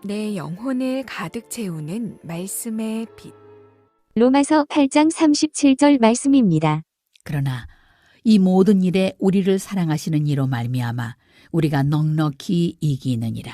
내 영혼을 가득 채우는 말씀의 빛. 로마서 8장 37절 말씀입니다. 그러나 이 모든 일에 우리를 사랑하시는 이로 말미암아 우리가 넉넉히 이기느니라.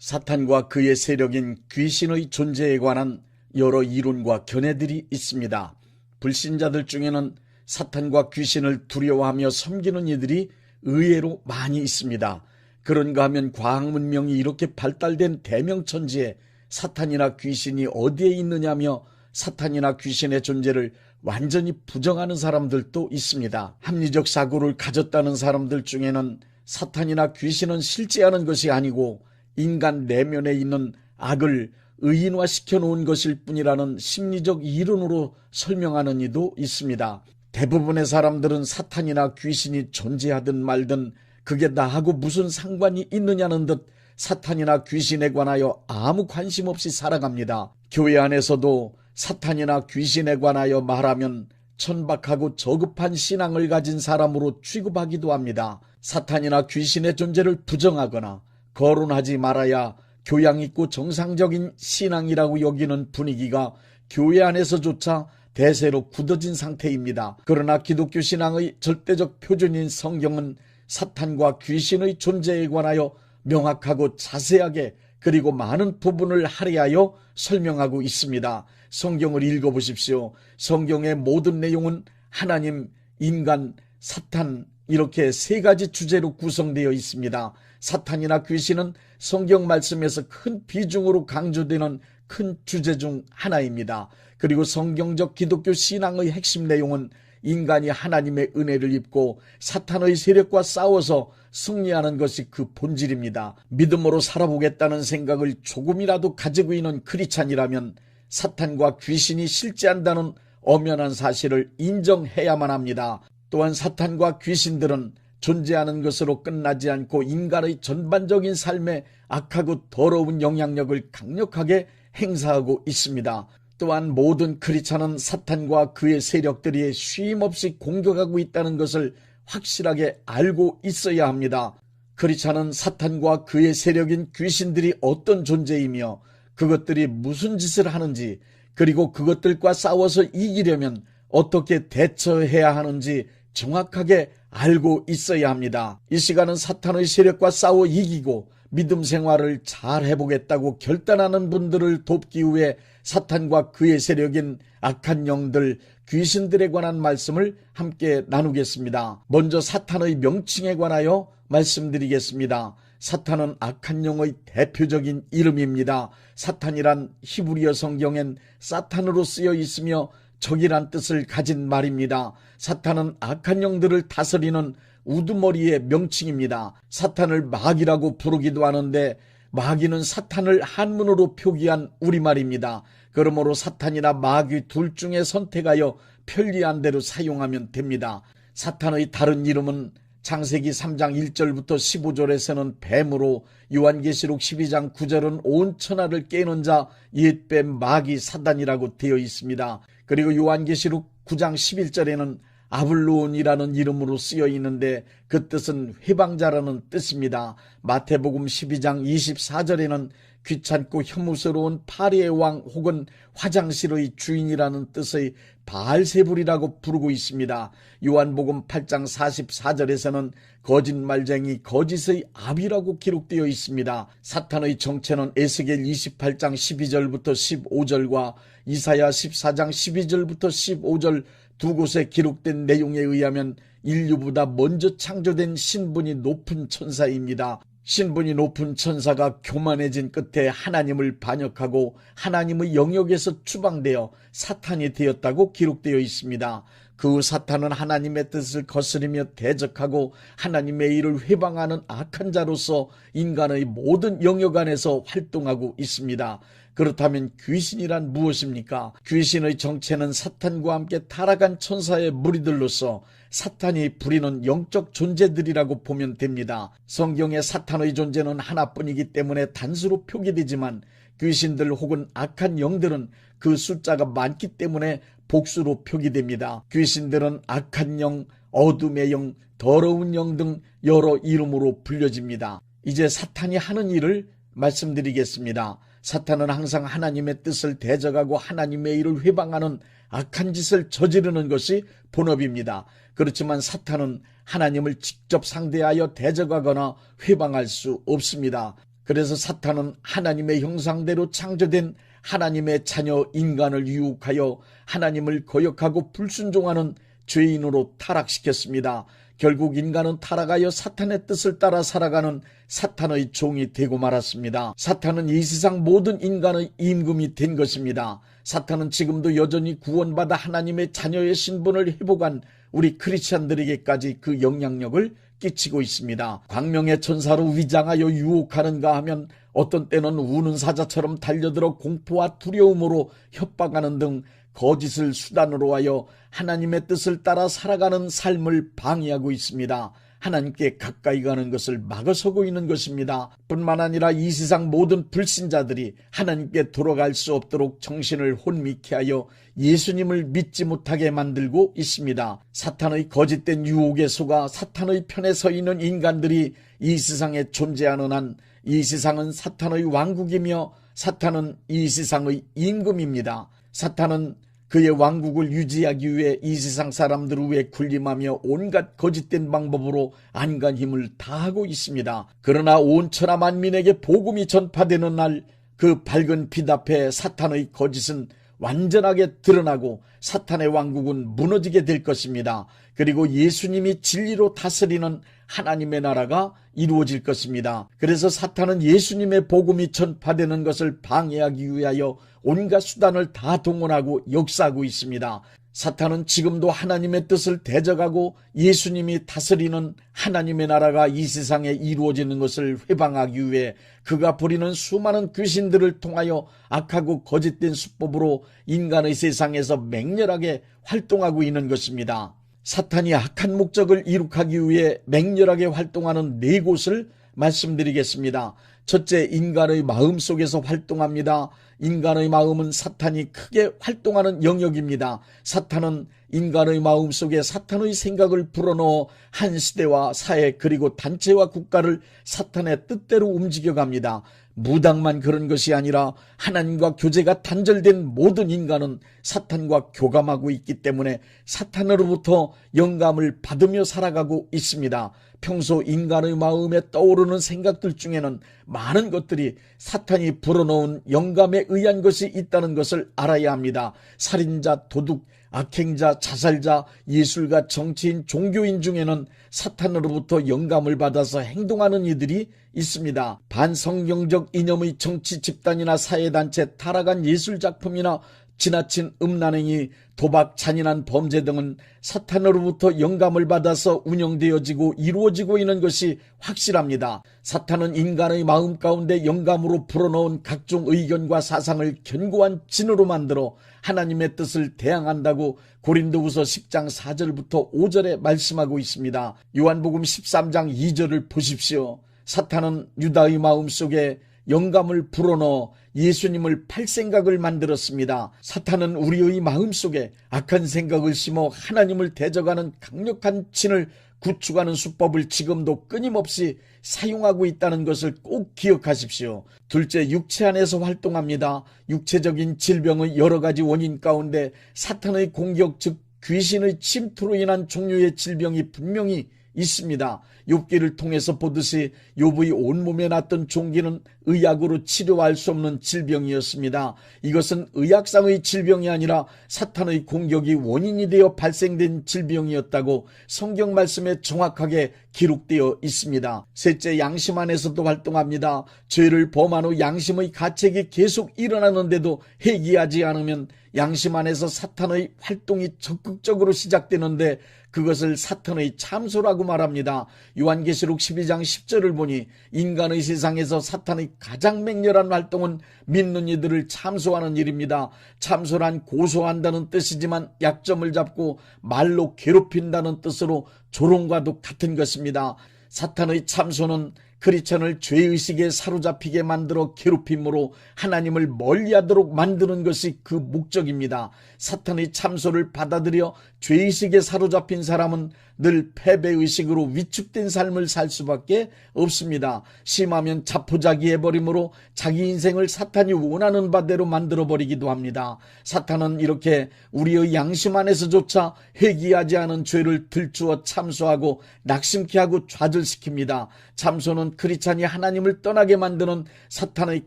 사탄과 그의 세력인 귀신의 존재에 관한 여러 이론과 견해들이 있습니다. 불신자들 중에는 사탄과 귀신을 두려워하며 섬기는 이들이 의외로 많이 있습니다. 그런가 하면 과학 문명이 이렇게 발달된 대명천지에 사탄이나 귀신이 어디에 있느냐며 사탄이나 귀신의 존재를 완전히 부정하는 사람들도 있습니다. 합리적 사고를 가졌다는 사람들 중에는 사탄이나 귀신은 실제하는 것이 아니고 인간 내면에 있는 악을 의인화시켜 놓은 것일 뿐이라는 심리적 이론으로 설명하는 이도 있습니다. 대부분의 사람들은 사탄이나 귀신이 존재하든 말든 그게 나하고 무슨 상관이 있느냐는 듯 사탄이나 귀신에 관하여 아무 관심 없이 살아갑니다. 교회 안에서도 사탄이나 귀신에 관하여 말하면 천박하고 저급한 신앙을 가진 사람으로 취급하기도 합니다. 사탄이나 귀신의 존재를 부정하거나 거론하지 말아야 교양 있고 정상적인 신앙이라고 여기는 분위기가 교회 안에서조차 대세로 굳어진 상태입니다. 그러나 기독교 신앙의 절대적 표준인 성경은 사탄과 귀신의 존재에 관하여 명확하고 자세하게 그리고 많은 부분을 할애하여 설명하고 있습니다. 성경을 읽어보십시오. 성경의 모든 내용은 하나님, 인간, 사탄 이렇게 세 가지 주제로 구성되어 있습니다. 사탄이나 귀신은 성경 말씀에서 큰 비중으로 강조되는 큰 주제 중 하나입니다. 그리고 성경적 기독교 신앙의 핵심 내용은 인간이 하나님의 은혜를 입고 사탄의 세력과 싸워서 승리하는 것이 그 본질입니다. 믿음으로 살아보겠다는 생각을 조금이라도 가지고 있는 크리스찬이라면 사탄과 귀신이 실제한다는 엄연한 사실을 인정해야만 합니다. 또한 사탄과 귀신들은 존재하는 것으로 끝나지 않고 인간의 전반적인 삶에 악하고 더러운 영향력을 강력하게 행사하고 있습니다. 또한 모든 크리스찬은 사탄과 그의 세력들이 쉼없이 공격하고 있다는 것을 확실하게 알고 있어야 합니다. 크리스찬은 사탄과 그의 세력인 귀신들이 어떤 존재이며 그것들이 무슨 짓을 하는지 그리고 그것들과 싸워서 이기려면 어떻게 대처해야 하는지 정확하게 알고 있어야 합니다. 이 시간은 사탄의 세력과 싸워 이기고 믿음 생활을 잘 해보겠다고 결단하는 분들을 돕기 위해 사탄과 그의 세력인 악한 영들, 귀신들에 관한 말씀을 함께 나누겠습니다. 먼저 사탄의 명칭에 관하여 말씀드리겠습니다. 사탄은 악한 영의 대표적인 이름입니다. 사탄이란 히브리어 성경엔 사탄으로 쓰여 있으며 적이란 뜻을 가진 말입니다. 사탄은 악한 영들을 다스리는 우두머리의 명칭입니다. 사탄을 마귀라고 부르기도 하는데 마귀는 사탄을 한문으로 표기한 우리말입니다. 그러므로 사탄이나 마귀 둘 중에 선택하여 편리한 대로 사용하면 됩니다. 사탄의 다른 이름은 창세기 3장 1절부터 15절에서는 뱀으로, 요한계시록 12장 9절은 온 천하를 깨는 자 옛뱀 마귀 사단이라고 되어 있습니다. 그리고 요한계시록 9장 11절에는 아블론이라는 이름으로 쓰여 있는데 그 뜻은 회방자라는 뜻입니다. 마태복음 12장 24절에는 귀찮고 혐오스러운 파리의 왕 혹은 화장실의 주인이라는 뜻의 바알세불이라고 부르고 있습니다. 요한복음 8장 44절에서는 거짓말쟁이 거짓의 아비라고 기록되어 있습니다. 사탄의 정체는 에스겔 28장 12절부터 15절과 이사야 14장 12절부터 15절 두 곳에 기록된 내용에 의하면 인류보다 먼저 창조된 신분이 높은 천사입니다. 신분이 높은 천사가 교만해진 끝에 하나님을 반역하고 하나님의 영역에서 추방되어 사탄이 되었다고 기록되어 있습니다. 그 사탄은 하나님의 뜻을 거스르며 대적하고 하나님의 일을 회방하는 악한 자로서 인간의 모든 영역 안에서 활동하고 있습니다. 그렇다면 귀신이란 무엇입니까? 귀신의 정체는 사탄과 함께 타락한 천사의 무리들로서 사탄이 부리는 영적 존재들이라고 보면 됩니다. 성경의 사탄의 존재는 하나뿐이기 때문에 단수로 표기되지만 귀신들 혹은 악한 영들은 그 숫자가 많기 때문에 복수로 표기됩니다. 귀신들은 악한 영, 어둠의 영, 더러운 영 등 여러 이름으로 불려집니다. 이제 사탄이 하는 일을 말씀드리겠습니다. 사탄은 항상 하나님의 뜻을 대적하고 하나님의 일을 회방하는 악한 짓을 저지르는 것이 본업입니다. 그렇지만 사탄은 하나님을 직접 상대하여 대적하거나 회방할 수 없습니다. 그래서 사탄은 하나님의 형상대로 창조된 하나님의 자녀 인간을 유혹하여 하나님을 거역하고 불순종하는 죄인으로 타락시켰습니다. 결국 인간은 타락하여 사탄의 뜻을 따라 살아가는 사탄의 종이 되고 말았습니다. 사탄은 이 세상 모든 인간의 임금이 된 것입니다. 사탄은 지금도 여전히 구원받아 하나님의 자녀의 신분을 회복한 우리 크리스찬들에게까지 그 영향력을 끼치고 있습니다. 광명의 천사로 위장하여 유혹하는가 하면 어떤 때는 우는 사자처럼 달려들어 공포와 두려움으로 협박하는 등 거짓을 수단으로 하여 하나님의 뜻을 따라 살아가는 삶을 방해하고 있습니다. 하나님께 가까이 가는 것을 막아서고 있는 것입니다. 뿐만 아니라 이 세상 모든 불신자들이 하나님께 돌아갈 수 없도록 정신을 혼미케 하여 예수님을 믿지 못하게 만들고 있습니다. 사탄의 거짓된 유혹에 속아 사탄의 편에 서 있는 인간들이 이 세상에 존재하는 한 이 세상은 사탄의 왕국이며 사탄은 이 세상의 임금입니다. 사탄은 그의 왕국을 유지하기 위해 이 세상 사람들을 위해 군림하며 온갖 거짓된 방법으로 안간 힘을 다하고 있습니다. 그러나 온 천하 만민에게 복음이 전파되는 날 그 밝은 빛 앞에 사탄의 거짓은 완전하게 드러나고 사탄의 왕국은 무너지게 될 것입니다. 그리고 예수님이 진리로 다스리는 하나님의 나라가 이루어질 것입니다. 그래서 사탄은 예수님의 복음이 전파되는 것을 방해하기 위하여 온갖 수단을 다 동원하고 역사하고 있습니다. 사탄은 지금도 하나님의 뜻을 대적하고 예수님이 다스리는 하나님의 나라가 이 세상에 이루어지는 것을 회방하기 위해 그가 부리는 수많은 귀신들을 통하여 악하고 거짓된 수법으로 인간의 세상에서 맹렬하게 활동하고 있는 것입니다. 사탄이 악한 목적을 이룩하기 위해 맹렬하게 활동하는 4곳을 말씀드리겠습니다. 첫째, 인간의 마음 속에서 활동합니다. 인간의 마음은 사탄이 크게 활동하는 영역입니다. 사탄은 인간의 마음 속에 사탄의 생각을 불어넣어 한 시대와 사회 그리고 단체와 국가를 사탄의 뜻대로 움직여갑니다. 무당만 그런 것이 아니라 하나님과 교제가 단절된 모든 인간은 사탄과 교감하고 있기 때문에 사탄으로부터 영감을 받으며 살아가고 있습니다. 평소 인간의 마음에 떠오르는 생각들 중에는 많은 것들이 사탄이 불어넣은 영감에 의한 것이 있다는 것을 알아야 합니다. 살인자, 도둑, 악행자, 자살자, 예술가, 정치인, 종교인 중에는 사탄으로부터 영감을 받아서 행동하는 이들이 있습니다. 반성경적 이념의 정치 집단이나 사회단체, 타락한 예술작품이나 지나친 음란행위, 도박, 잔인한 범죄 등은 사탄으로부터 영감을 받아서 운영되어지고 이루어지고 있는 것이 확실합니다. 사탄은 인간의 마음 가운데 영감으로 불어넣은 각종 의견과 사상을 견고한 진으로 만들어 하나님의 뜻을 대항한다고 고린도후서 10장 4절부터 5절에 말씀하고 있습니다. 요한복음 13장 2절을 보십시오. 사탄은 유다의 마음 속에 영감을 불어넣어 예수님을 팔 생각을 만들었습니다. 사탄은 우리의 마음속에 악한 생각을 심어 하나님을 대적하는 강력한 진을 구축하는 수법을 지금도 끊임없이 사용하고 있다는 것을 꼭 기억하십시오. 둘째, 육체 안에서 활동합니다. 육체적인 질병의 여러 가지 원인 가운데 사탄의 공격, 즉 귀신의 침투로 인한 종류의 질병이 분명히 있습니다. 욥기를 통해서 보듯이 욥의 온몸에 났던 종기는 의학으로 치료할 수 없는 질병이었습니다. 이것은 의학상의 질병이 아니라 사탄의 공격이 원인이 되어 발생된 질병이었다고 성경 말씀에 정확하게 기록되어 있습니다. 셋째, 양심 안에서도 활동합니다. 죄를 범한 후 양심의 가책이 계속 일어나는데도 회개하지 않으면 양심 안에서 사탄의 활동이 적극적으로 시작되는데 그것을 사탄의 참소라고 말합니다. 요한계시록 12장 10절을 보니 인간의 세상에서 사탄의 가장 맹렬한 활동은 믿는 이들을 참소하는 일입니다. 참소란 고소한다는 뜻이지만 약점을 잡고 말로 괴롭힌다는 뜻으로 조롱과도 같은 것입니다. 사탄의 참소는 크리스천을 죄의식에 사로잡히게 만들어 괴롭힘으로 하나님을 멀리하도록 만드는 것이 그 목적입니다. 사탄의 참소를 받아들여 죄의식에 사로잡힌 사람은 늘 패배의식으로 위축된 삶을 살 수밖에 없습니다. 심하면 자포자기해버림으로 자기 인생을 사탄이 원하는 바대로 만들어버리기도 합니다. 사탄은 이렇게 우리의 양심 안에서조차 회개하지 않은 죄를 들추어 참소하고 낙심케 하고 좌절시킵니다. 참소는 크리스찬이 하나님을 떠나게 만드는 사탄의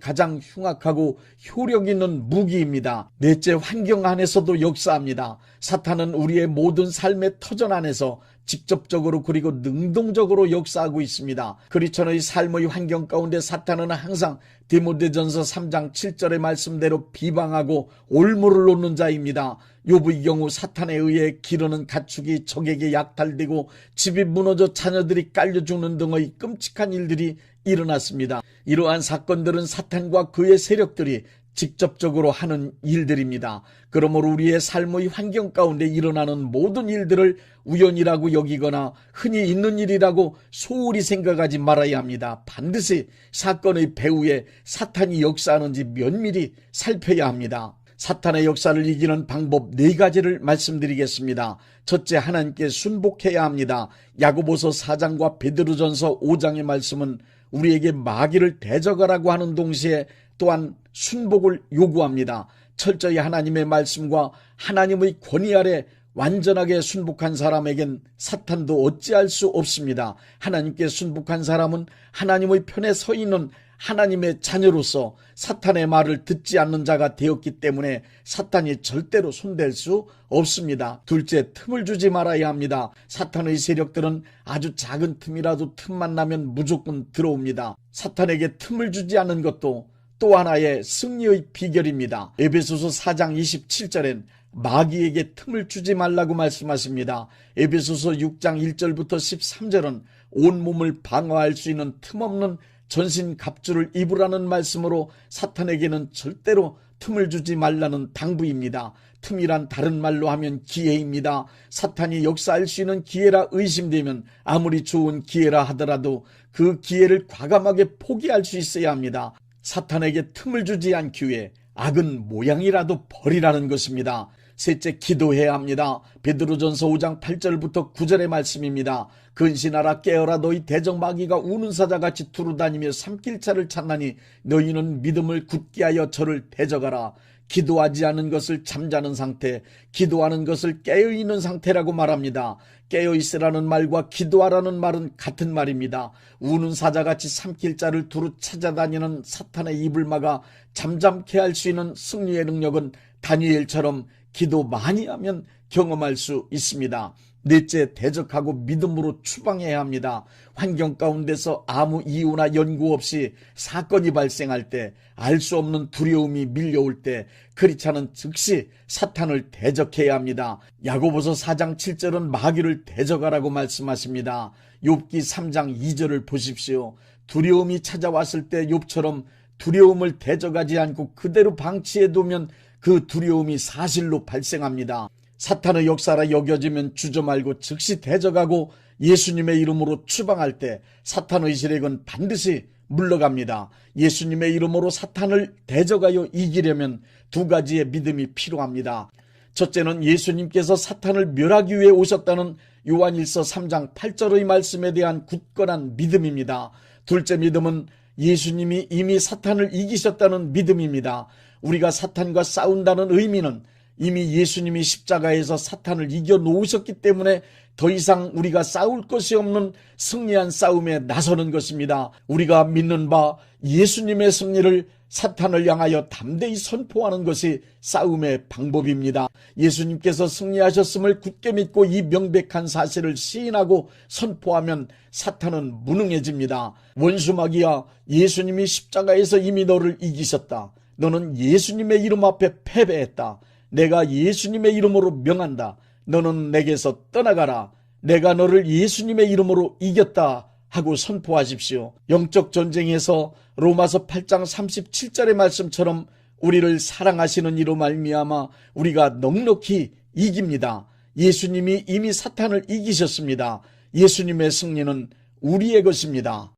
가장 흉악하고 효력 있는 무기입니다. 넷째, 환경 안에서도 역사합니다. 사탄은 우리의 모든 삶의 터전 안에서 직접적으로 그리고 능동적으로 역사하고 있습니다. 크리스천의 삶의 환경 가운데 사탄은 항상 디모데전서 3장 7절의 말씀대로 비방하고 올무를 놓는 자입니다. 욥의 경우 사탄에 의해 기르는 가축이 적에게 약탈되고 집이 무너져 자녀들이 깔려 죽는 등의 끔찍한 일들이 일어났습니다. 이러한 사건들은 사탄과 그의 세력들이 직접적으로 하는 일들입니다. 그러므로 우리의 삶의 환경 가운데 일어나는 모든 일들을 우연이라고 여기거나 흔히 있는 일이라고 소홀히 생각하지 말아야 합니다. 반드시 사건의 배후에 사탄이 역사하는지 면밀히 살펴야 합니다. 사탄의 역사를 이기는 방법 4가지를 말씀드리겠습니다. 첫째, 하나님께 순복해야 합니다. 야고보서 4장과 베드로전서 5장의 말씀은 우리에게 마귀를 대적하라고 하는 동시에 또한 순복을 요구합니다. 철저히 하나님의 말씀과 하나님의 권위 아래 완전하게 순복한 사람에겐 사탄도 어찌할 수 없습니다. 하나님께 순복한 사람은 하나님의 편에 서 있는 하나님의 자녀로서 사탄의 말을 듣지 않는 자가 되었기 때문에 사탄이 절대로 손댈 수 없습니다. 둘째, 틈을 주지 말아야 합니다. 사탄의 세력들은 아주 작은 틈이라도 틈만 나면 무조건 들어옵니다. 사탄에게 틈을 주지 않는 것도 또 하나의 승리의 비결입니다. 에베소서 4장 27절엔 마귀에게 틈을 주지 말라고 말씀하십니다. 에베소서 6장 1절부터 13절은 온몸을 방어할 수 있는 틈없는 전신갑주를 입으라는 말씀으로 사탄에게는 절대로 틈을 주지 말라는 당부입니다. 틈이란 다른 말로 하면 기회입니다. 사탄이 역사할 수 있는 기회라 의심되면 아무리 좋은 기회라 하더라도 그 기회를 과감하게 포기할 수 있어야 합니다. 사탄에게 틈을 주지 않기 위해 악은 모양이라도 버리라는 것입니다. 셋째, 기도해야 합니다. 베드로전서 5장 8절부터 9절의 말씀입니다. 근신하라, 깨어라, 너희 대적 마귀가 우는 사자같이 두루다니며 삼킬차를 찾나니 너희는 믿음을 굳게 하여 저를 대적하라. 기도하지 않은 것을 잠자는 상태, 기도하는 것을 깨어있는 상태라고 말합니다. 깨어있으라는 말과 기도하라는 말은 같은 말입니다. 우는 사자같이 삼킬자를 두루 찾아다니는 사탄의 입을 막아 잠잠케 할 수 있는 승리의 능력은 다니엘처럼 기도 많이 하면 경험할 수 있습니다. 넷째, 대적하고 믿음으로 추방해야 합니다. 환경 가운데서 아무 이유나 연구 없이 사건이 발생할 때, 알 수 없는 두려움이 밀려올 때 크리스찬은 즉시 사탄을 대적해야 합니다. 야고보서 4장 7절은 마귀를 대적하라고 말씀하십니다. 욥기 3장 2절을 보십시오. 두려움이 찾아왔을 때 욥처럼 두려움을 대적하지 않고 그대로 방치해두면 그 두려움이 사실로 발생합니다. 사탄의 역사라 여겨지면 주저 말고 즉시 대적하고 예수님의 이름으로 추방할 때 사탄의 세력은 반드시 물러갑니다. 예수님의 이름으로 사탄을 대적하여 이기려면 2가지의 믿음이 필요합니다. 첫째는 예수님께서 사탄을 멸하기 위해 오셨다는 요한일서 3장 8절의 말씀에 대한 굳건한 믿음입니다. 둘째 믿음은 예수님이 이미 사탄을 이기셨다는 믿음입니다. 우리가 사탄과 싸운다는 의미는 이미 예수님이 십자가에서 사탄을 이겨놓으셨기 때문에 더 이상 우리가 싸울 것이 없는 승리한 싸움에 나서는 것입니다. 우리가 믿는 바 예수님의 승리를 사탄을 향하여 담대히 선포하는 것이 싸움의 방법입니다. 예수님께서 승리하셨음을 굳게 믿고 이 명백한 사실을 시인하고 선포하면 사탄은 무능해집니다. 원수 마귀야, 예수님이 십자가에서 이미 너를 이기셨다. 너는 예수님의 이름 앞에 패배했다. 내가 예수님의 이름으로 명한다. 너는 내게서 떠나가라. 내가 너를 예수님의 이름으로 이겼다 하고 선포하십시오. 영적 전쟁에서 로마서 8장 37절의 말씀처럼 우리를 사랑하시는 이로 말미암아 우리가 넉넉히 이깁니다. 예수님이 이미 사탄을 이기셨습니다. 예수님의 승리는 우리의 것입니다.